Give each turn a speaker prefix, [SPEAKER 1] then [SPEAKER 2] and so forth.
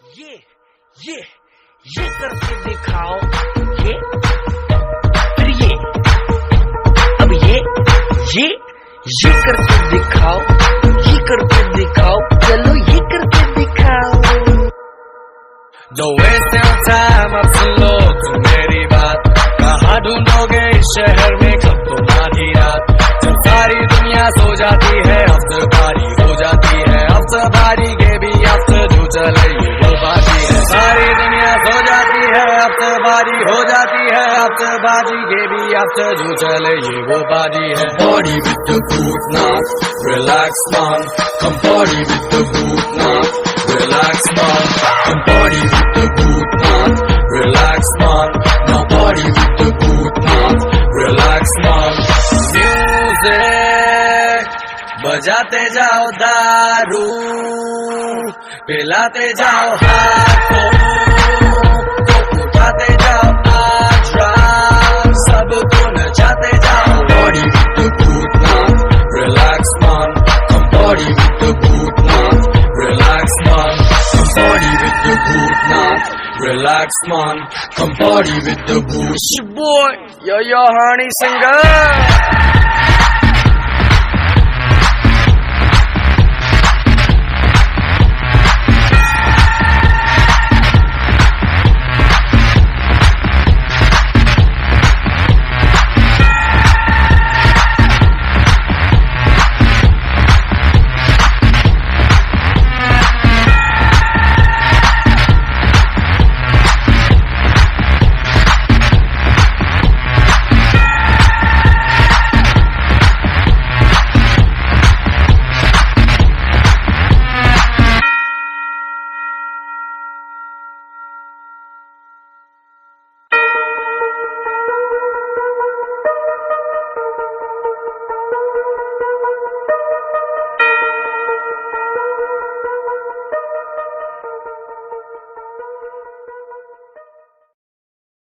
[SPEAKER 1] ये करके दिखाओ, ये फिर ये, अब ये करके दिखाओ, ये करके दिखाओ, चलो ये करके दिखाओ।
[SPEAKER 2] Don't waste your time, अब सुन लो तुम मेरी बात। कहाँ ढूंढोगे इस शहर में कब तुम्हारी रात, जब सारी दुनिया सो जाती है, अफ्तर बारी हो जाती है, अफ्तर बारी के भी अफ्तर जो चले ये वो बाजी है। सारी दुनिया सो जाती है, अफ्तर बारी हो जाती है, अफ्तर बाजी के भी अफ्तर जो चले ये वो बाजी है। Party with the boot now, relax man, come party with the boot now, relax man, come party with the boot now, relax man, now party with the boot now, relax man। Music बजाते जाओ दारू, पिलाते जाओ हाथ को उठाते जाओ आज रात, सबको नचाते जाओ। Party with the boot now, relax man, come party with the boot now, relax man, come party with the boot now, relax man, come party with the boot।
[SPEAKER 1] It's your boy, yo honey singer।